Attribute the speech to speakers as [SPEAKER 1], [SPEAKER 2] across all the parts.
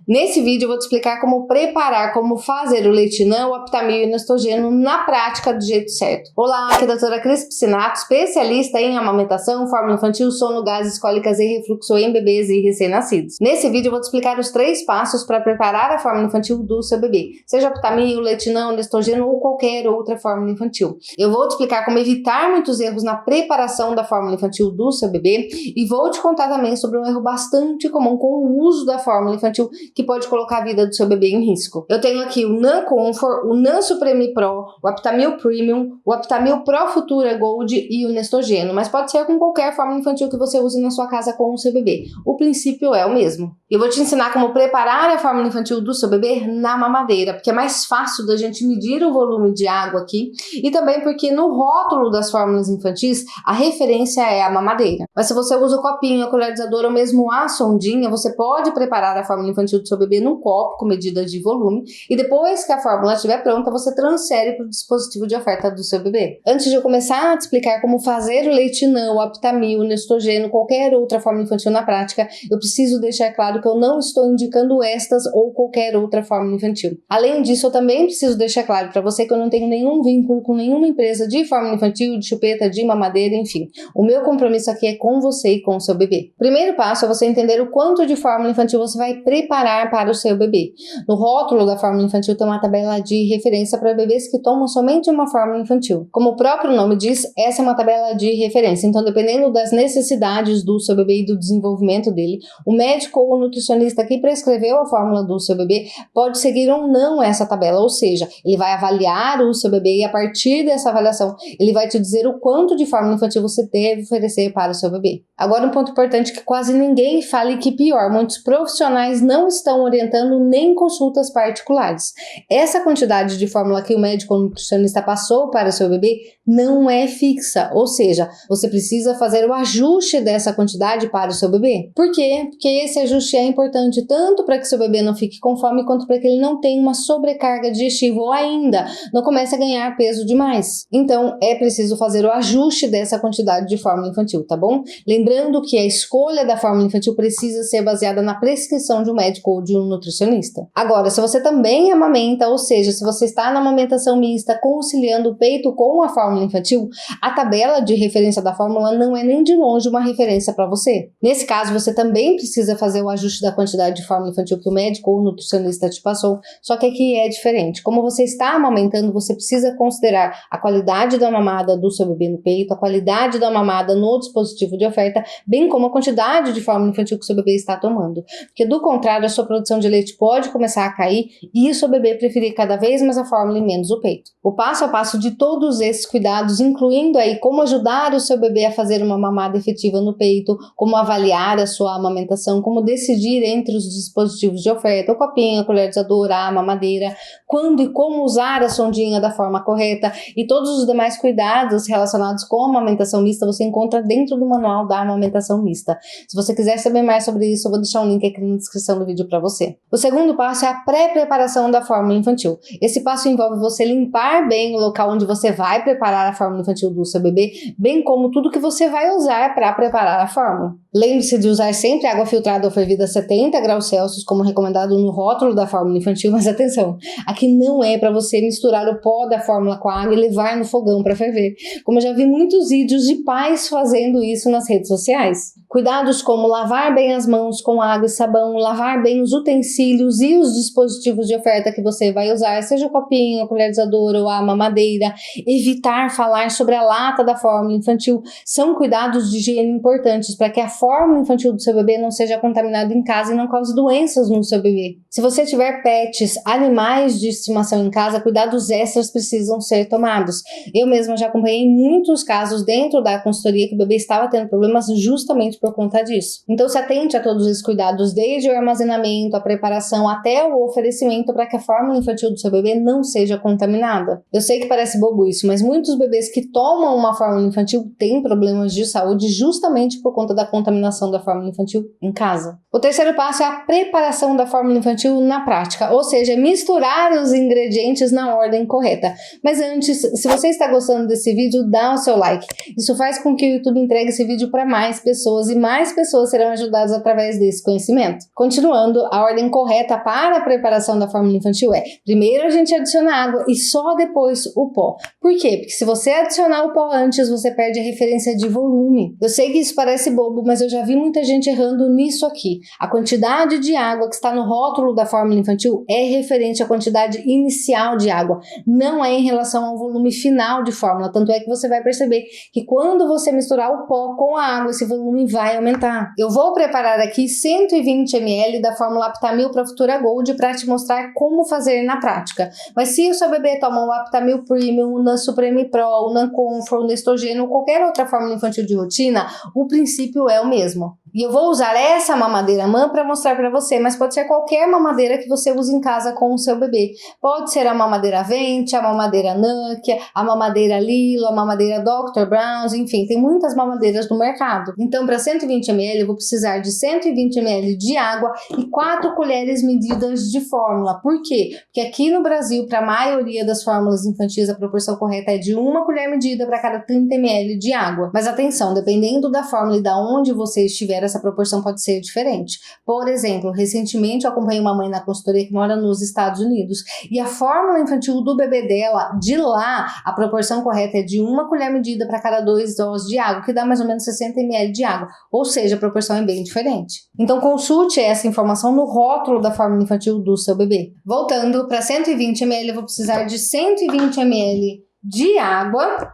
[SPEAKER 1] Nesse vídeo eu vou te explicar como preparar, como fazer o Leitinã, o Aptamil e o Nestogênio na prática do jeito certo. Olá, aqui é a doutora Cris Piscinato, especialista em amamentação, fórmula infantil, sono, gases, cólicas e refluxo em bebês e recém-nascidos. Nesse vídeo eu vou te explicar os 3 passos para preparar a fórmula infantil do seu bebê, seja Aptamil, Leitinã, Nestogênio ou qualquer outra fórmula infantil. Eu vou te explicar como evitar muitos erros na preparação da fórmula infantil do seu bebê e vou te contar também sobre um erro bastante comum com o uso da fórmula infantil que pode colocar a vida do seu bebê em risco. Eu tenho aqui o Nan Comfort, o Nan Supreme Pro, o Aptamil Premium, o Aptamil Pro Futura Gold e o Nestogênio, mas pode ser com qualquer fórmula infantil que você use na sua casa com o seu bebê. O princípio é o mesmo. Eu vou te ensinar como preparar a fórmula infantil do seu bebê na mamadeira, porque é mais fácil da gente medir o volume de água aqui e também porque no rótulo das fórmulas infantis a referência é a mamadeira. Mas se você usa o copinho, a colher de ou mesmo a sondinha, você pode preparar a fórmula infantil do seu bebê num copo com medida de volume e depois que a fórmula estiver pronta, você transfere para o dispositivo de oferta do seu bebê. Antes de eu começar a te explicar como fazer o Leitinã, o Aptamil, o Nestogênio, qualquer outra fórmula infantil na prática, eu preciso deixar claro que eu não estou indicando estas ou qualquer outra fórmula infantil. Além disso, eu também preciso deixar claro para você que eu não tenho nenhum vínculo com nenhuma empresa de fórmula infantil, de chupeta, de mamadeira, enfim. O meu compromisso aqui é com você e com o seu bebê. Primeiro passo é você entender o quanto de fórmula infantil você vai preparar para o seu bebê. No rótulo da fórmula infantil tem uma tabela de referência para bebês que tomam somente uma fórmula infantil. Como o próprio nome diz, essa é uma tabela de referência, então dependendo das necessidades do seu bebê e do desenvolvimento dele, o médico ou o nutricionista que prescreveu a fórmula do seu bebê pode seguir ou não essa tabela, ou seja, ele vai avaliar o seu bebê e a partir dessa avaliação ele vai te dizer o quanto de fórmula infantil você deve oferecer para o seu bebê. Agora um ponto importante que quase ninguém fala e que pior, muitos profissionais não estão orientando nem consultas particulares. Essa quantidade de fórmula que o médico ou nutricionista passou para o seu bebê não é fixa, ou seja, você precisa fazer o ajuste dessa quantidade para o seu bebê. Por quê? Porque esse ajuste é importante tanto para que seu bebê não fique com fome quanto para que ele não tenha uma sobrecarga digestiva ou ainda não comece a ganhar peso demais. Então é preciso fazer o ajuste dessa quantidade de fórmula infantil, tá bom? Lembrando que a escolha da fórmula infantil precisa ser baseada na prescrição de um médico ou de um nutricionista. Agora, se você também amamenta, ou seja, se você está na amamentação mista conciliando o peito com a fórmula infantil, a tabela de referência da fórmula não é nem de longe uma referência para você. Nesse caso, você também precisa fazer o ajuste da quantidade de fórmula infantil que o médico ou o nutricionista te passou, só que aqui é diferente. Como você está amamentando, você precisa considerar a qualidade da mamada do seu bebê no peito, a qualidade da mamada no dispositivo de oferta, bem como a quantidade de fórmula infantil que o seu bebê está tomando. Porque do contrário, a sua produção de leite pode começar a cair e o seu bebê preferir cada vez mais a fórmula e menos o peito. O passo a passo de todos esses cuidados, incluindo aí como ajudar o seu bebê a fazer uma mamada efetiva no peito, como avaliar a sua amamentação, como decidir entre os dispositivos de oferta, o copinho, a colher de a mamadeira, quando e como usar a sondinha da forma correta e todos os demais cuidados relacionados com a amamentação mista você encontra dentro do manual da amamentação mista. Se você quiser saber mais sobre isso, eu vou deixar um link aqui na descrição do vídeo para você. O segundo passo é a pré-preparação da fórmula infantil. Esse passo envolve você limpar bem o local onde você vai preparar a fórmula infantil do seu bebê, bem como tudo que você vai usar para preparar a fórmula. Lembre-se de usar sempre água filtrada ou fervida a 70 graus Celsius, como recomendado no rótulo da fórmula infantil, mas atenção, aqui não é para você misturar o pó da fórmula com a água e levar no fogão para ferver, como eu já vi muitos vídeos de pais fazendo isso nas redes sociais. Cuidados como lavar bem as mãos com água e sabão, lavar bem os utensílios e os dispositivos de oferta que você vai usar, seja o copinho, a colher de ou a mamadeira, evitar falar sobre a lata da fórmula infantil, são cuidados de higiene importantes para que a fórmula infantil do seu bebê não seja contaminada em casa e não cause doenças no seu bebê. Se você tiver pets, animais de estimação em casa, cuidados extras precisam ser tomados. Eu mesma já acompanhei muitos casos dentro da consultoria que o bebê estava tendo problemas justamente por conta disso. Então se atente a todos esses cuidados, desde o armazenamento, a preparação, até o oferecimento para que a fórmula infantil do seu bebê não seja contaminada. Eu sei que parece bobo isso, mas muitos bebês que tomam uma fórmula infantil têm problemas de saúde justamente por conta da contaminação da fórmula infantil em casa. O terceiro passo é a preparação da fórmula infantil na prática, ou seja, misturar os ingredientes na ordem correta. Mas antes, se você está gostando desse vídeo, dá o seu like. Isso faz com que o YouTube entregue esse vídeo para mais pessoas pessoas e mais pessoas serão ajudadas através desse conhecimento. Continuando, a ordem correta para a preparação da fórmula infantil é: primeiro a gente adiciona água e só depois o pó. Por quê? Porque se você adicionar o pó antes, você perde a referência de volume. Eu sei que isso parece bobo, mas eu já vi muita gente errando nisso aqui. A quantidade de água que está no rótulo da fórmula infantil é referente à quantidade inicial de água, não é em relação ao volume final de fórmula. Tanto é que você vai perceber que quando você misturar o pó com a água, esse volume vai aumentar. Eu vou preparar aqui 120 ml da fórmula Aptamil para Futura Gold para te mostrar como fazer na prática. Mas se o seu bebê toma o Aptamil Premium, o NAN Supreme Pro, o NAN Comfort, o Nestogênio ou qualquer outra fórmula infantil de rotina, o princípio é o mesmo. E eu vou usar essa mamadeira MAM para mostrar para você, mas pode ser qualquer mamadeira que você use em casa com o seu bebê. Pode ser a mamadeira Vente, a mamadeira Nankia, a mamadeira Lilo, a mamadeira Dr. Brown's, enfim, tem muitas mamadeiras no mercado. Então, para 120 ml, eu vou precisar de 120 ml de água e 4 colheres medidas de fórmula. Por quê? Porque aqui no Brasil, para a maioria das fórmulas infantis, a proporção correta é de 1 colher medida para cada 30 ml de água. Mas atenção, dependendo da fórmula e da onde você estiver, essa proporção pode ser diferente. Por exemplo, recentemente eu acompanhei uma mãe na consultoria que mora nos Estados Unidos e a fórmula infantil do bebê dela, de lá, a proporção correta é de 1 colher medida para cada 2 doses de água, que dá mais ou menos 60 ml de água, ou seja, a proporção é bem diferente. Então consulte essa informação no rótulo da fórmula infantil do seu bebê. Voltando para 120 ml, eu vou precisar de 120 ml de água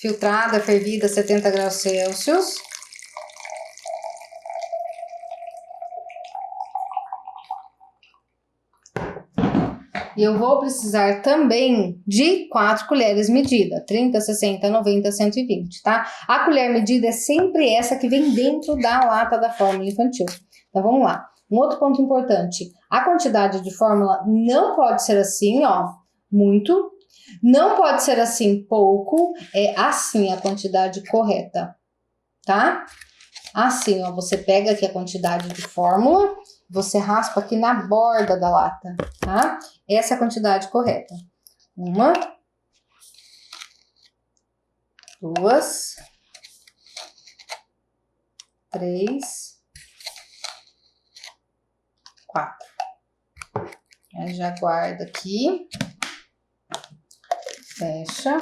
[SPEAKER 1] filtrada, fervida a 70 graus Celsius. E eu vou precisar também de 4 colheres medida, 30, 60, 90, 120, tá? A colher medida é sempre essa que vem dentro da lata da fórmula infantil. Então vamos lá. Um outro ponto importante, a quantidade de fórmula não pode ser assim, ó, muito. Não pode ser assim pouco, é assim a quantidade correta, tá? Assim, ó, você pega aqui a quantidade de fórmula, você raspa aqui na borda da lata, tá? Essa é a quantidade correta. 1, 2, 3, 4. Aí já guarda aqui. Fecha.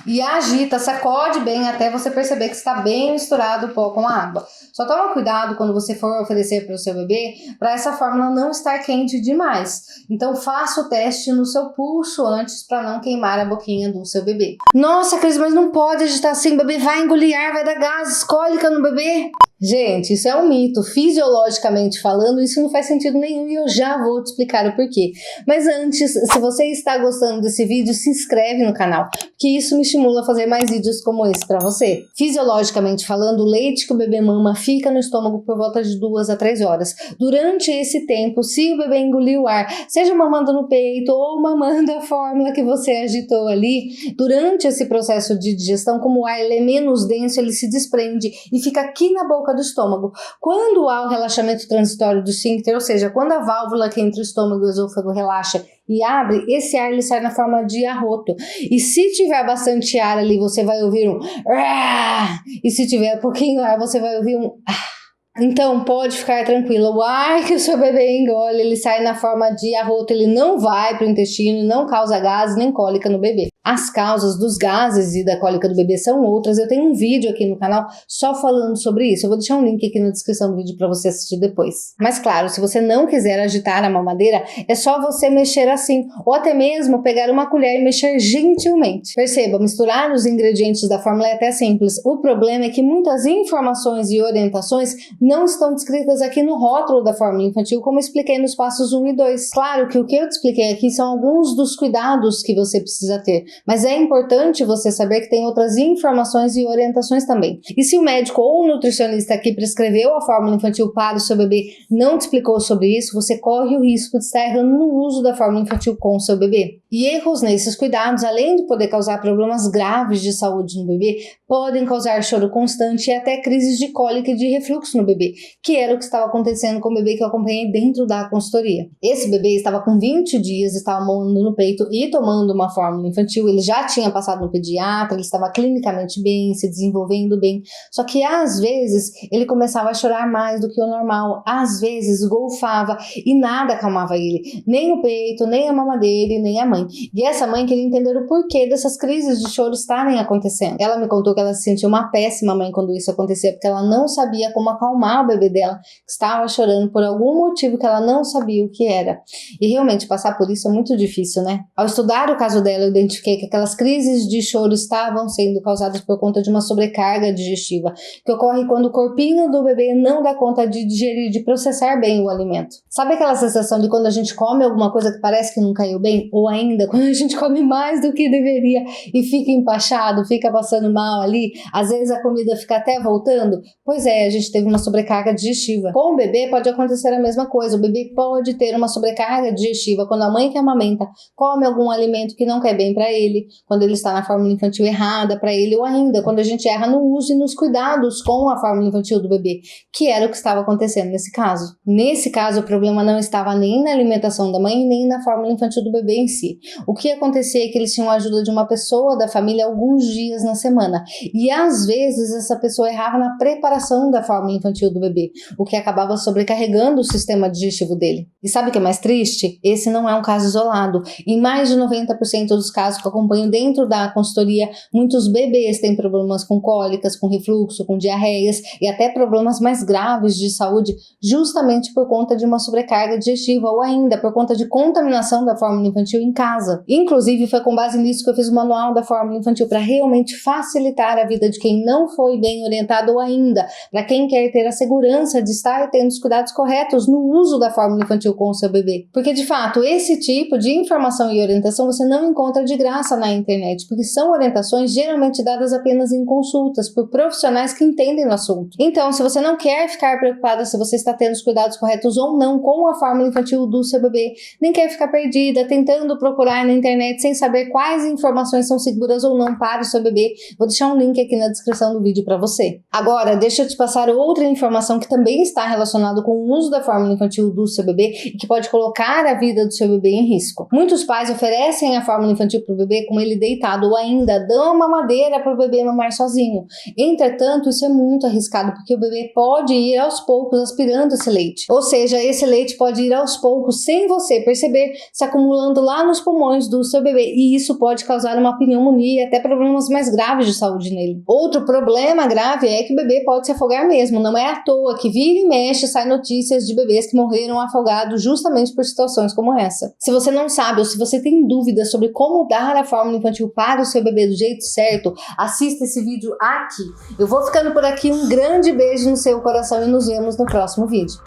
[SPEAKER 1] E agita, sacode bem até você perceber que está bem misturado o pó com a água. Só toma cuidado quando você for oferecer para o seu bebê, para essa fórmula não estar quente demais. Então faça o teste no seu pulso antes para não queimar a boquinha do seu bebê. Nossa, Cris, mas não pode agitar assim, o bebê vai engolir ar, vai dar gases, cólica no bebê. Gente, isso é um mito. Fisiologicamente falando, isso não faz sentido nenhum e eu já vou te explicar o porquê. Mas antes, se você está gostando desse vídeo, se inscreve no canal, porque isso me estimula a fazer mais vídeos como esse para você. Fisiologicamente falando, o leite que o bebê mama fica no estômago por volta de 2 a 3 horas. Durante esse tempo, se o bebê engolir o ar, seja mamando no peito ou mamando a fórmula que você agitou ali, durante esse processo de digestão, como o ar ele é menos denso, ele se desprende e fica aqui na boca do estômago. Quando há o relaxamento transitório do esfíncter, ou seja, quando a válvula que entre o estômago e o esôfago relaxa e abre, esse ar ele sai na forma de arroto. E se tiver bastante ar ali, você vai ouvir um e se tiver pouquinho ar, você vai ouvir um Então pode ficar tranquila, o ar que o seu bebê engole, ele sai na forma de arroto, ele não vai para o intestino, não causa gases nem cólica no bebê. As causas dos gases e da cólica do bebê são outras, eu tenho um vídeo aqui no canal só falando sobre isso, eu vou deixar um link aqui na descrição do vídeo para você assistir depois. Mas claro, se você não quiser agitar a mamadeira, é só você mexer assim, ou até mesmo pegar uma colher e mexer gentilmente. Perceba, misturar os ingredientes da fórmula é até simples, o problema é que muitas informações e orientações não estão descritas aqui no rótulo da fórmula infantil, como eu expliquei nos passos 1 e 2. Claro que o que eu te expliquei aqui são alguns dos cuidados que você precisa ter, mas é importante você saber que tem outras informações e orientações também. E se o médico ou o nutricionista que prescreveu a fórmula infantil para o seu bebê não te explicou sobre isso, você corre o risco de estar errando no uso da fórmula infantil com o seu bebê. E erros nesses cuidados, além de poder causar problemas graves de saúde no bebê, podem causar choro constante e até crises de cólica e de refluxo no bebê, que era o que estava acontecendo com o bebê que eu acompanhei dentro da consultoria. Esse bebê estava com 20 dias, estava mamando no peito e tomando uma fórmula infantil, ele já tinha passado no pediatra, ele estava clinicamente bem, se desenvolvendo bem, só que às vezes ele começava a chorar mais do que o normal, às vezes golfava e nada acalmava ele, nem o peito, nem a mama dele, nem a mãe. E essa mãe queria entender o porquê dessas crises de choro estarem acontecendo. Ela me contou que ela se sentia uma péssima mãe quando isso acontecia, porque ela não sabia como acalmar o bebê dela, que estava chorando por algum motivo que ela não sabia o que era. E realmente passar por isso é muito difícil, né? Ao estudar o caso dela, eu identifiquei que aquelas crises de choro estavam sendo causadas por conta de uma sobrecarga digestiva, que ocorre quando o corpinho do bebê não dá conta de digerir, de processar bem o alimento. Sabe aquela sensação de quando a gente come alguma coisa que parece que não caiu bem? Ou ainda, quando a gente come mais do que deveria e fica empachado, fica passando mal ali, às vezes a comida fica até voltando? Pois é, a gente teve uma sobrecarga digestiva. Com o bebê pode acontecer a mesma coisa, o bebê pode ter uma sobrecarga digestiva quando a mãe que amamenta come algum alimento que não quer bem para ele, quando ele está na fórmula infantil errada para ele, ou ainda quando a gente erra no uso e nos cuidados com a fórmula infantil do bebê, que era o que estava acontecendo nesse caso. Nesse caso, o problema não estava nem na alimentação da mãe, nem na fórmula infantil do bebê em si. O que acontecia é que eles tinham a ajuda de uma pessoa da família alguns dias na semana, e às vezes essa pessoa errava na preparação da fórmula infantil do bebê, o que acabava sobrecarregando o sistema digestivo dele. E sabe o que é mais triste? Esse não é um caso isolado. Em mais de 90% dos casos que eu acompanho dentro da consultoria, muitos bebês têm problemas com cólicas, com refluxo, com diarreias e até problemas mais graves de saúde, justamente por conta de uma sobrecarga digestiva ou ainda por conta de contaminação da fórmula infantil em casa. Inclusive, foi com base nisso que eu fiz o manual da fórmula infantil, para realmente facilitar a vida de quem não foi bem orientado ou ainda para quem quer ter a segurança de estar tendo os cuidados corretos no uso da fórmula infantil com o seu bebê. Porque, de fato, esse tipo de informação e orientação você não encontra de graça na internet, porque são orientações geralmente dadas apenas em consultas por profissionais que entendem o assunto. Então, se você não quer ficar preocupada se você está tendo os cuidados corretos ou não com a fórmula infantil do seu bebê, nem quer ficar perdida tentando procurar na internet sem saber quais informações são seguras ou não para o seu bebê, vou deixar um link aqui na descrição do vídeo para você. Agora, deixa eu te passar outra informação que também está relacionada com o uso da fórmula infantil do seu bebê e que pode colocar a vida do seu bebê em risco. Muitos pais oferecem a fórmula infantil para o bebê com ele deitado ou ainda dão uma mamadeira para o bebê mamar sozinho. Entretanto, isso é muito arriscado porque o bebê pode ir aos poucos aspirando esse leite. Ou seja, esse leite pode ir aos poucos sem você perceber, se acumulando lá nos pulmões do seu bebê, e isso pode causar uma pneumonia e até problemas mais graves de saúde nele. Outro problema grave é que o bebê pode se afogar mesmo. Não é à toa que vira e mexe sai notícias de bebês que morreram afogados justamente por situações como essa. Se você não sabe ou se você tem dúvidas sobre como dar a fórmula infantil para o seu bebê do jeito certo, assista esse vídeo aqui. Eu vou ficando por aqui, um grande beijo no seu coração e nos vemos no próximo vídeo.